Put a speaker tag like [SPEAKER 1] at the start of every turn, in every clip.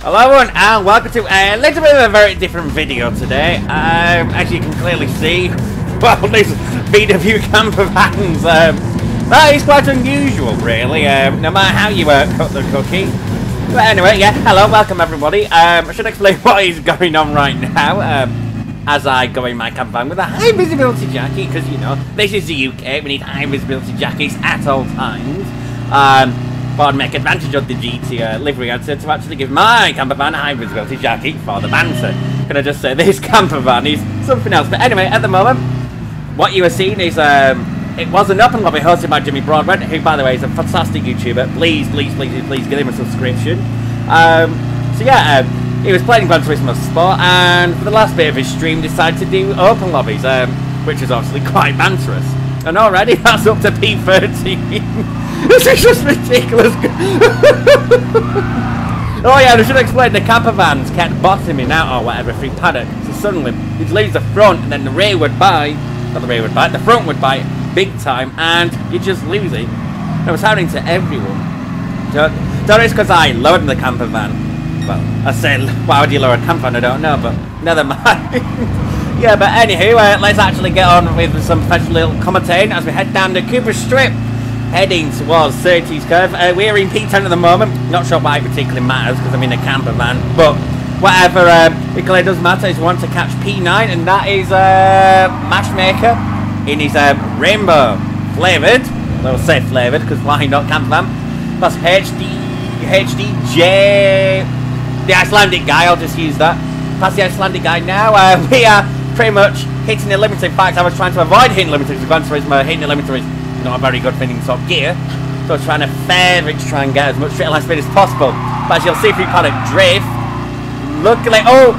[SPEAKER 1] Hello everyone and welcome to a little bit of a very different video today. As you can clearly see, well, there's been a few camper vans. That is quite unusual really, no matter how you cut the cookie. But anyway, yeah, hello, welcome everybody. I should explain what is going on right now as I go in my camper van with a high visibility jacket, because you know, this is the UK, we need high visibility jackets at all times. But I'd make advantage of the GT livery answer to actually give my camper van a high visibility jacket for the banter. Can I just say this camper van is something else? But anyway, at the moment, what you are seeing is it was an open lobby hosted by Jimmy Broadbent, who by the way is a fantastic YouTuber. Please give him a subscription. So yeah, he was playing Gran Turismo Sport, and for the last bit of his stream decided to do open lobbies, which is obviously quite banterous. And already that's up to P13. This is just ridiculous. Oh yeah, I should explain, the camper vans kept bottoming out or whatever through paddock. So suddenly, you'd leave the front and then the rear would bite. Not the rear would bite, the front would bite big time and you'd just lose it. And it was happening to everyone. Don't it's because I lowered the camper van. Well, I said, why would you lower a camper van? I don't know, but never mind. Yeah, but anywho, let's actually get on with some professional little commentating as we head down the Cooper Strip, heading towards 30's curve. We're in P10 at the moment. Not sure why it particularly matters because I'm in a camper van, but whatever. It clearly does matter is we want to catch P9, and that is Matchmaker in his rainbow flavoured. I'll say flavoured because why not camper van? Plus HDJ, the Icelandic guy. I'll just use that. Past the Icelandic guy now. We are pretty much hitting the limiter. In fact, I was trying to avoid hitting limiters. We've gone through hitting the limiter is not a very good thing in top gear, so I'm trying to try and get as much straight line speed as possible. But as you'll see through paddock drift, luckily, oh,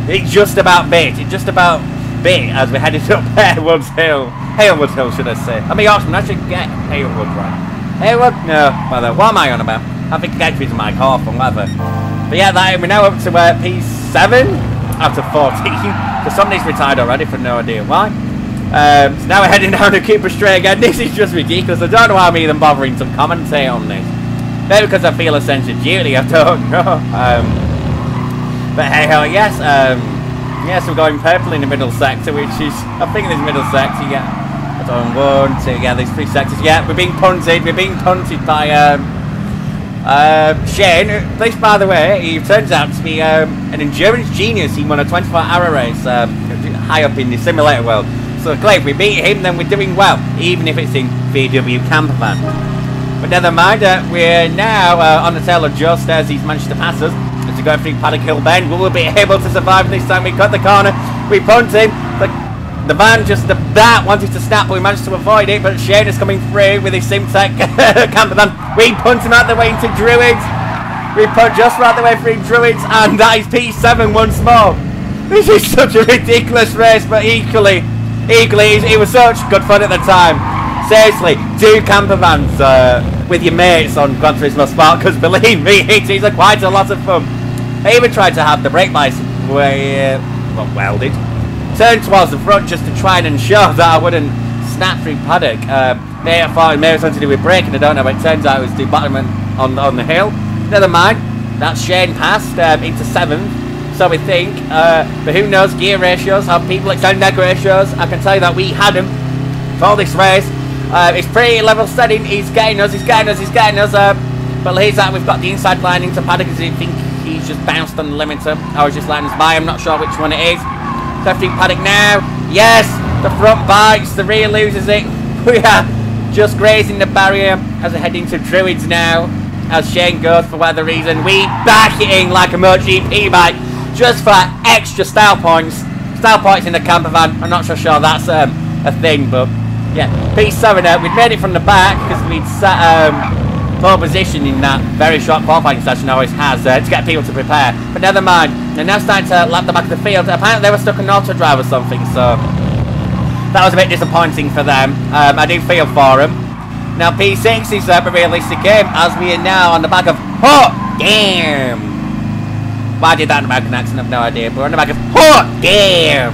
[SPEAKER 1] it just about bit. It just about bit as we headed up Hailwood's Hill. Hailwood's Hill, should I say? I mean, Oxman, I should get Hailwood right. Hailwood? No, well, what am I on about? I think I get through to my car or whatever. But yeah, we're now up to P7 out of 14. So somebody's retired already for no idea why. So now we're heading down to Cooper Straight again. This is just ridiculous. I don't know why I'm even bothering to commentate on this. Maybe because I feel a sense of duty, I don't know. But hey ho, yes, yes, we're going purple in the middle sector, which is, I think in this middle sector, yeah. That's on 1, 2, yeah, these 3 sectors, yeah, we're being punted by Shane. This, by the way, he turns out to be an endurance genius. He won a 24-hour race high up in the simulator world. So clearly, if we beat him, then we're doing well, even if it's in VW camper van. But never mind, we're now on the tail of Just as he's managed to pass us. As we go through Paddock Hill Bend, we will be able to survive this time. We cut the corner, we punt him. The van just about wanted to snap, but we managed to avoid it. But Shane is coming through with his Simtech camper van. We punt him out the way into Druids. We punt just right the way through Druids, and that is P7 once more. This is such a ridiculous race, but equally, it was such good fun at the time. Seriously, do camper vans with your mates on Gran Turismo Sport, because believe me, it is quite a lot of fun. I even tried to have the brake lights welded, turned towards the front just to try and ensure that I wouldn't snap through paddock. I thought it may have something to do with braking, I don't know, but it turns out it was the bottom on the hill. Never mind, that's Shane passed into 7th. So we think, but who knows, gear ratios, how people extend their ratios. I can tell you that we had him for this race. It's pretty level setting, he's getting us. But here's that, we've got the inside line into paddock, because I think he's just bounced on the limiter. I was just letting us by, I'm not sure which one it is. Left in paddock now, yes, the front bites, the rear loses it. We are just grazing the barrier as we head into Druids now. As Shane goes, for whatever reason, we back it in like a MotoGP bike. Just for extra style points in the camper van. I'm not so sure that's a thing, but yeah, P7 we'd made it from the back because we'd sat pole position in that very short qualifying session always has to get people to prepare. But never mind, they're now starting to lap the back of the field. Apparently they were stuck in auto drive or something, so that was a bit disappointing for them. I do feel for them. Now P6 is a realistic game as we are now on the back of hot damn. Why I did that in American accent, I have no idea. But we're on the back of hot damn,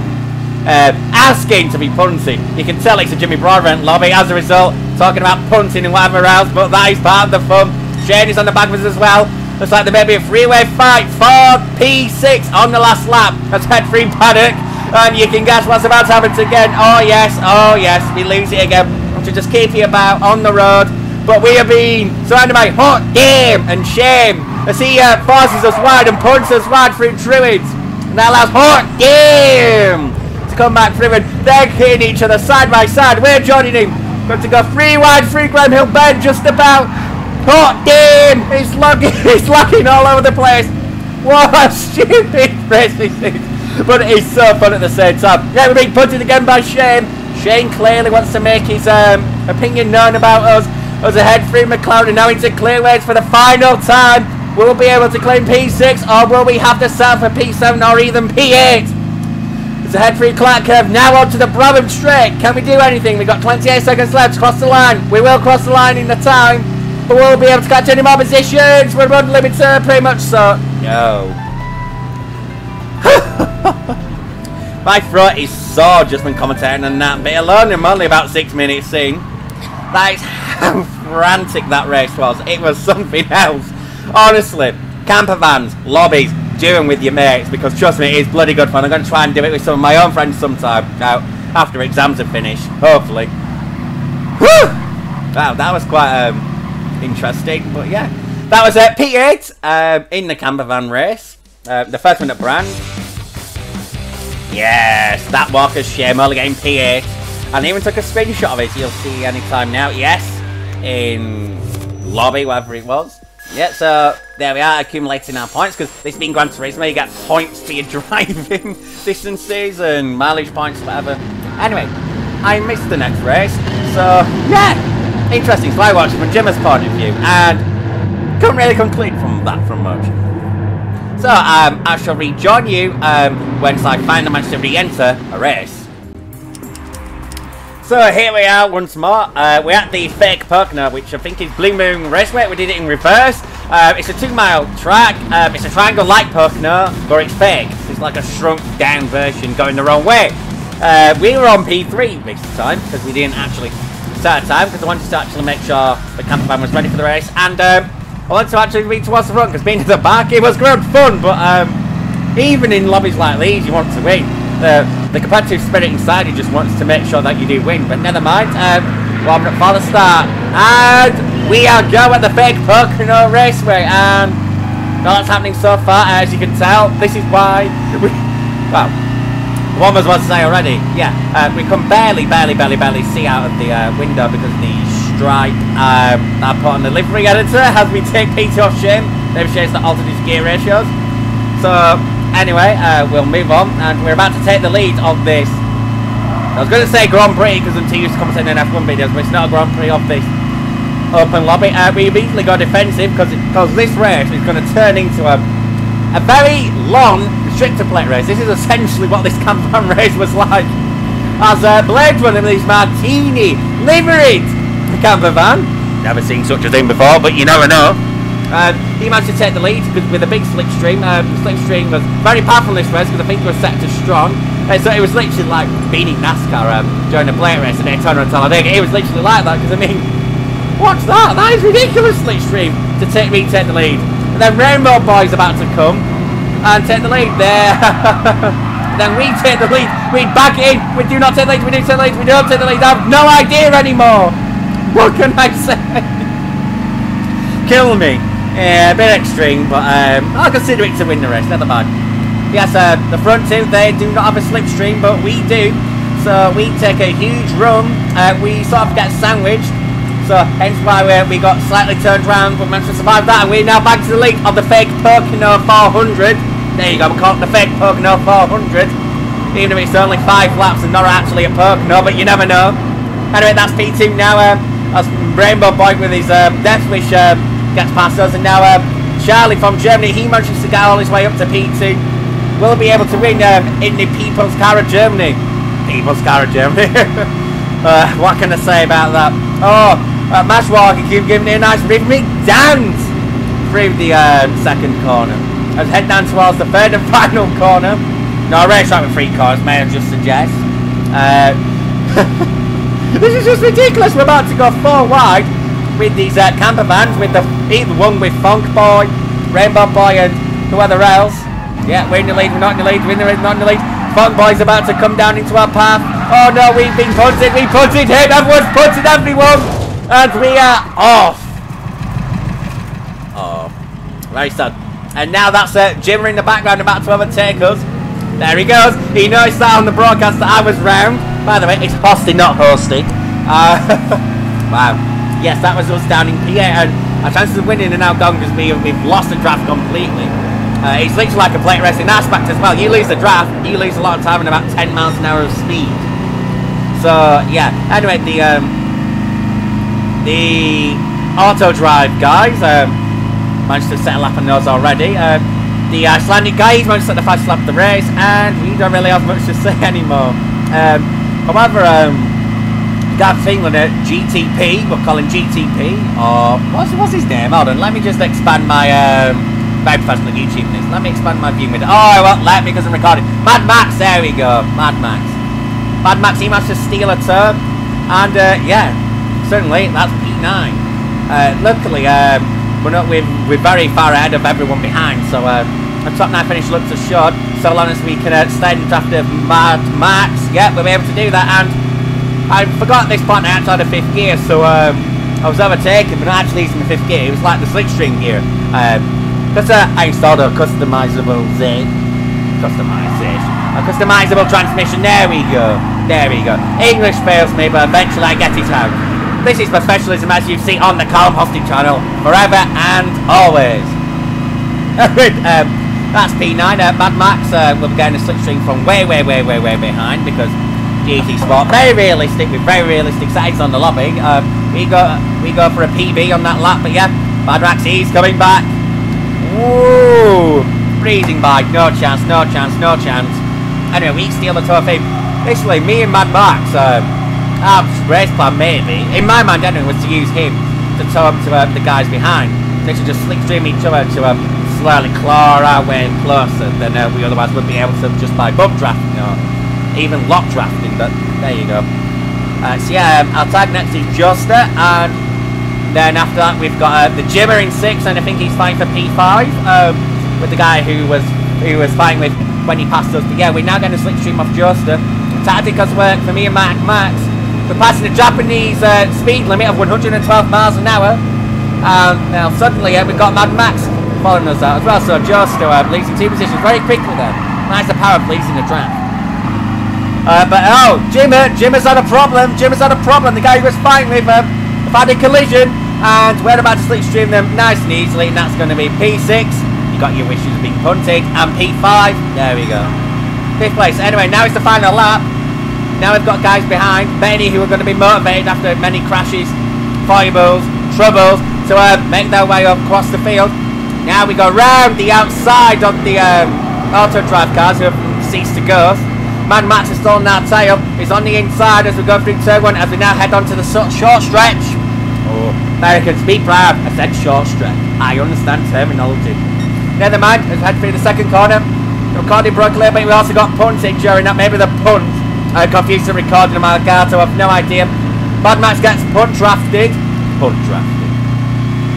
[SPEAKER 1] asking to be punting. You can tell it's a Jimmy Broadbent lobby as a result, talking about punting and whatever else. But that is part of the fun. Shane is on the back of us as well. Looks like there may be a three-way fight for P6 on the last lap. That's head free paddock. And you can guess what's about to happen again. Oh yes, we lose it again. To just keep you about on the road. But we are being surrounded by hot game and shame. As he forces us wide and punches us wide through Druids. And that allows hot game to come back through, and they're hitting each other side by side. We're joining him. Got to go 3 wide through Gran Hill Bend just about. Hot game! It's locking all over the place. What a stupid race this is. But it is so fun at the same time. Yeah, we're being punted again by Shane. Shane clearly wants to make his opinion known about us. Us ahead through McLaren and now into clearways for the final time. Will we be able to claim P6 or will we have to settle for P7 or even P8? It's ahead through Clark Curve, now onto the Broadbent straight. Can we do anything? We've got 28 seconds left to cross the line. We will cross the line in the time, but we'll be able to catch any more positions. We're unlimited, pretty much so. No. My throat is sore just when commentating on that bit alone. I'm only about 6 minutes in. That is how frantic that race was. It was something else. Honestly, camper vans, lobbies, doing with your mates, because trust me, it is bloody good fun. I'm going to try and do it with some of my own friends sometime now after exams are finished, hopefully. Whew! Wow, that was quite interesting, but yeah. That was P8 in the camper van race. The first one at Brand. Yes, that Walker's shame, only getting P8. And I even took a screenshot of it, so you'll see anytime now. Yes, in lobby, whatever it was. Yeah, so there we are, accumulating our points, because this being Gran Turismo, you get points for your driving distances and mileage points, whatever. Anyway, I missed the next race, so yeah, interesting. So I watched it from Jimmer's point of view, and couldn't really conclude from that from much. So I shall rejoin you once I finally manage to re-enter a race. So here we are once more. We're at the fake Pocono, which I think is Blue Moon Raceway. We did it in reverse. It's a 2-mile track. It's a triangle like Pocono, but it's fake. It's like a shrunk down version going the wrong way. We were on P3 this time because we didn't actually start a time, because I wanted to actually make sure the camper van was ready for the race. And I wanted to actually be towards the front because being at the back, it was good fun. But even in lobbies like these, you want to win. The competitive spirit inside you just wants to make sure that you do win, but never mind. Warming up for the start, and we are going at the fake Pocono Raceway, and that's happening so far, as you can tell. This is why well, one was what to say already. Yeah, we can barely see out of the window because of the stripe I put on the livery editor as we take Peter off Shane. They've changed the altered his gear ratios. So anyway, we'll move on, and we're about to take the lead of this. I was going to say Grand Prix because I'm too used to commentating in F1 videos, but it's not a Grand Prix of this open lobby. We immediately go defensive because this race is going to turn into a very long restrictor plate race. This is essentially what this camper van race was like. As Blade running with his Martini liveried camper van. Never seen such a thing before, but you never know. He managed to take the lead with a big slipstream. The slipstream was very powerful in this race because I think it was set to strong. So it was literally like being in NASCAR during a plate race and Daytona and Talladega. It was literally like that because I mean, what's that? That is ridiculous slipstream to take the lead. And then Rainbow Boy's about to come and take the lead there. Then we take the lead. We back in. We do not take the lead. We do take the lead. We don't take the lead. I have no idea anymore. What can I say? Kill me. Yeah, a bit extreme, but I'll consider it to win the race, never mind. Yes, the front two, they do not have a slipstream, but we do. So we take a huge run, we sort of get sandwiched. So hence why we got slightly turned around, but managed to survive that. And we're now back to the lead of the fake Pocono 400. There you go, we call it the fake Pocono 400. Even if it's only 5 laps and not actually a Pocono, but you never know. Anyway, that's P2 now. That's Rainbow Boy with his Death Wish gets past us, and now Charlie from Germany, he manages to get all his way up to P2. Will be able to win in the People's Car of Germany. People's Car of Germany. What can I say about that? Oh, Mashwalker keep giving it a nice rhythmic dance through the second corner. Let's head down towards the third and final corner. No, a racetrack with 3 cars, may I just suggest. This is just ridiculous. We're about to go 4 wide with these camper vans, with the one with Funk Boy, Rainbow Boy and whoever else. Yeah, we're in the lead, we're not in the lead, we're in the lead, not in the lead. Fun Boy's about to come down into our path. Oh no, we've been punted, we punted him, everyone's punted everyone! And we are off. Oh, very sad. And now that's Jimmer in the background about to overtake us. There he goes. He noticed that on the broadcast that I was round. By the way, it's Hosty, not Hosty. Wow. Yes, that was us down in P8, and our chances of winning are now gone because we've lost the draft completely. It's literally like a plate racing aspect as well. You lose the draft, you lose a lot of time and about 10 miles an hour of speed. So, yeah. Anyway, the auto drive guys managed to set a lap on those already. The Icelandic guy, he's managed to set the fastest lap of the race, and we don't really have much to say anymore. However, Gab England at GTP, we'll call him GTP, or what's his name? Hold on, let me just expand my very professional YouTube list. Let me expand my view window. Oh, well, let me because I'm recording. Mad Max, there we go. Mad Max. Mad Max, he managed to steal a turn, and yeah, certainly that's P9. Luckily, we're very far ahead of everyone behind, so a top 9 finish looks assured, so long as we can stay in the draft of Mad Max. Yeah, we'll be able to do that, and I forgot at this point I actually had a 5th gear, so I was overtaken, but not actually using the 5th gear. It was like the slipstream gear. Because I installed a customizable transmission. There we go. There we go. English fails me, but eventually I get it out. This is professionalism as you see on the Calm Hosting channel, forever and always. That's P9. Mad Max will be getting a slipstream from way behind because GT Sport very realistic with very realistic settings on the lobby. We go for a PB on that lap, but yeah, Mad Max he's coming back. Woo! Breezing by, no chance. Anyway, we steal the trophy. Basically, me and Mad Max, our race plan maybe, in my mind anyway, was to use him to tow up to the guys behind. They should just slipstream each other to slowly claw our way closer than we otherwise would be able to just by bump drafting or even lock drafting, but there you go. So yeah, our tag next is Juster, and then after that we've got the Jimmer in 6th, and I think he's fighting for P5 with the guy who was fighting with when he passed us. But yeah, we're now going to slipstream off Juster. Tactic has worked for me and Max. We're passing the Japanese speed limit of 112 miles an hour, and now suddenly we've got Mad Max following us out as well. So Juster leads in 2 positions very quickly there. Nice the power of leading the draft. But oh, Jimmer's had a problem. The guy who was fighting with have had a collision, and we're about to slipstream them nice and easily, and that's going to be P6. You got your wishes of being punted, and P5. There we go. 5th place. Anyway, now it's the final lap. Now we've got guys behind, many who are going to be motivated after many crashes, foibles, troubles, to make their way up across the field. Now we go round the outside of the auto drive cars who have ceased to go. Mad Max is still on our tail. He's on the inside as we go through turn 1 as we now head on to the short stretch. Oh, Americans, be proud. I said short stretch. I understand terminology. Never mind, let's head through the 2nd corner. The recording broke a little bit. We also got punted during that. Maybe the punt confused the recording of my car, so I have no idea. Mad Max gets punt drafted.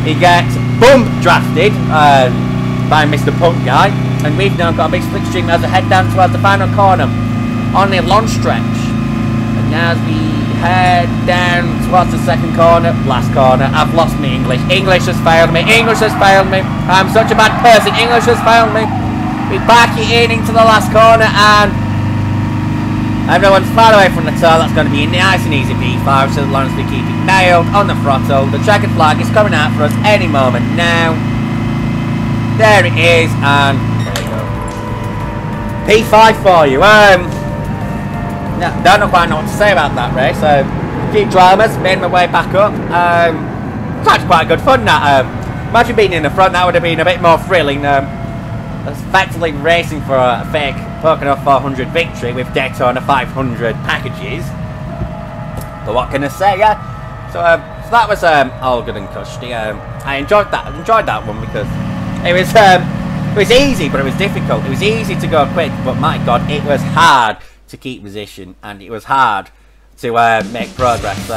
[SPEAKER 1] He gets bump drafted by Mr. Punt guy. And we've now got a big slipstream as we head down towards the final corner on the long stretch. And now as we head down towards the 2nd corner, last corner, I've lost my English. English has failed me. I'm such a bad person. English has failed me. We back it into the last corner, and everyone's far away from the tail. That's going to be a nice and easy P5, so as long as we keep it nailed on the throttle. The checkered flag is coming out for us any moment now. There it is, and there you go. P5 for you. Don't know quite know what to say about that race. A few dramas, made my way back up. It's actually quite good fun. That imagine being in the front. That would have been a bit more thrilling. Effectively racing for a fake Pocono 400 victory with Daytona 500 packages. But what can I say? Yeah. So that was all good and cushy. I enjoyed that one because it was easy, but it was difficult. It was easy to go quick, but my God, it was hard to keep position, and it was hard to make progress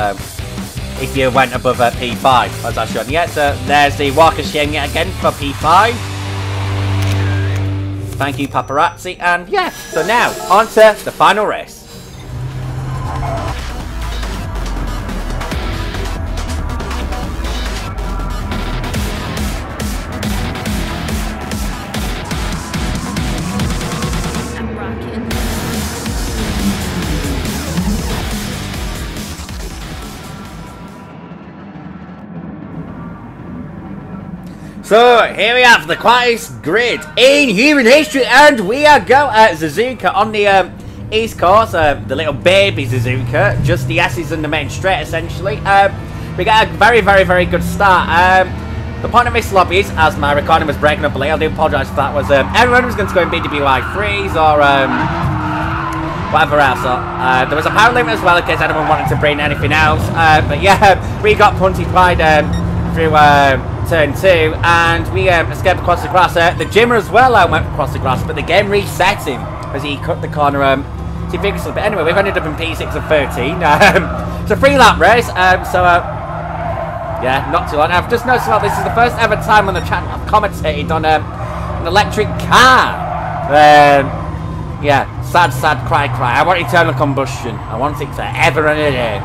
[SPEAKER 1] if you went above P5, as I showed. Yeah, so there's the walk of shame yet again for P5. Thank you, paparazzi. And yeah, so now, on to the final race. So, here we have the quietest grid in human history, and we are going at Suzuka on the East Coast, the little baby Suzuka, just the S's and the main straight, essentially. We got a very, very, very good start. The point of this lobby is, as my recording was breaking up a little, I do apologise for that, was everyone was going to go in BWI 3s or whatever else. So, there was a power limit as well in case anyone wanted to bring anything else. But yeah, we got punted right through turn 2, and we escaped across the grass. The Jimmer as well went across the grass, but the game reset him as he cut the corner too vigorously. But anyway, we've ended up in P6 of 13. It's a 3-lap race, yeah, not too long. I've just noticed well, this is the first ever time on the channel I've commentated on an electric car. Yeah, sad, sad, cry, cry. I want internal combustion. I want it forever and a day.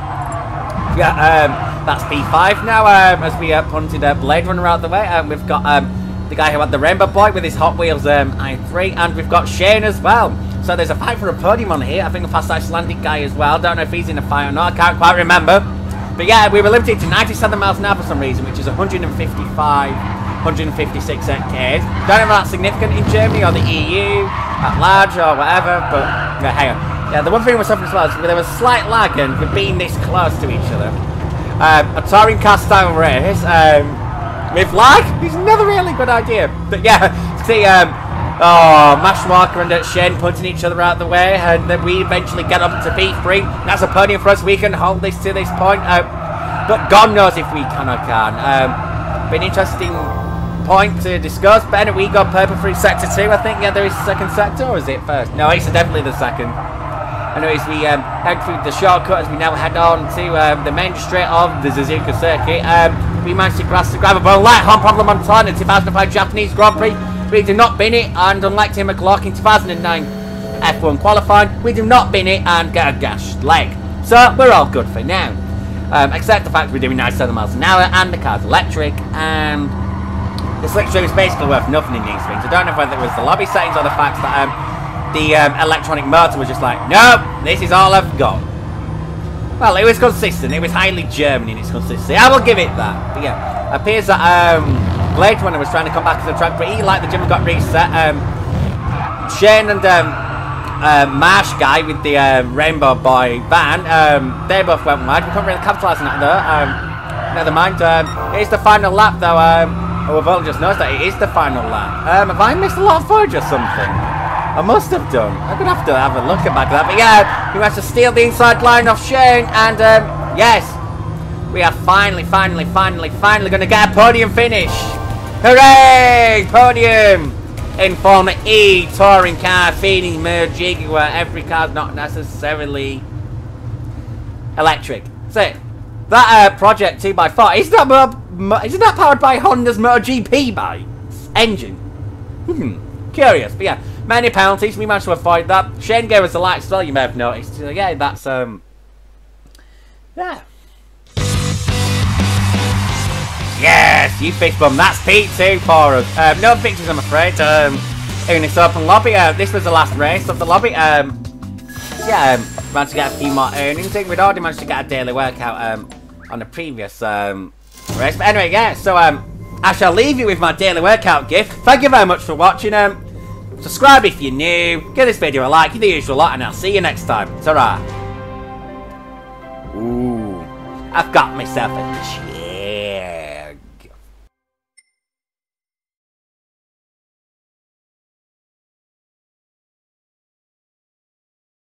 [SPEAKER 1] Yeah, that's P5 now, as we punted Blade Runner out the way. We've got the guy who had the Rainbow Boy with his Hot Wheels i3, and we've got Shane as well. So there's a fight for a podium on here. I think a fast Icelandic guy as well. Don't know if he's in a fight or not. I can't quite remember. But yeah, we were limited to 97 miles an hour for some reason, which is 156 k's. Don't know if that's significant in Germany or the EU at large or whatever, but yeah, hang on. Yeah, the one thing we're suffering as well is there was slight lag and we're being this close to each other. A touring car style race with lag is never really a good idea. But yeah, see, Mash Walker and Shane punting each other out the way, and then we eventually get up to P3. That's a podium for us. We can hold this to this point, but God knows if we can or can't. Been an interesting point to discuss. But anyway, we got purple through sector 2. I think, yeah, there is a second sector, or is it first? No, it's definitely the second. Anyways, we head through the shortcut as we now head on to the main straight of the Suzuka circuit. We managed to grasp the grab a ball light on problem on time in the 2005 Japanese Grand Prix. We do not bin it, and unlike Tim McClough in 2009 F1 qualifying, we do not bin it and get a gashed leg. So we're all good for now. Except the fact we're doing 97 miles an hour and the car's electric, and the slipstream is basically worth nothing in these things. I don't know whether it was the lobby settings or the fact that the electronic motor was just like, no, this is all I've got. Well, it was consistent. It was highly German in its consistency. I will give it that. But yeah, it appears that Blade Runner was trying to come back to the track, but he, like the Jimmy, got reset. Shane and Marsh guy with the Rainbow Boy van, they both went wide. We couldn't really capitalise on that though. Never mind. It is the final lap though. We've all just noticed that it is the final lap. Have I missed a lot of footage or something? I must have done. I'm going to have a look at back at that. But yeah, we managed to steal the inside line off Shane. And yes, we are finally going to get a podium finish. Hooray! Podium! In Formula E, touring car, feeding merging, where every car's not necessarily electric. So, that Project 2x4, isn't that powered by Honda's MotoGP bikes? Engine? Curious, but yeah. Many penalties, we managed to avoid that. Shane gave us the light as well, you may have noticed. So yeah, that's, yeah. Yes, you fist bum. That's P2 for us. No pictures, I'm afraid. In this open lobby. This was the last race of the lobby. Yeah, managed to get a few more earnings. I think we'd already managed to get a daily workout on the previous race. But anyway, yeah, so I shall leave you with my daily workout gift. Thank you very much for watching. Subscribe if you're new, give this video a like, do the usual lot, and I'll see you next time. Ta-ra. Ooh, I've got myself a cheese.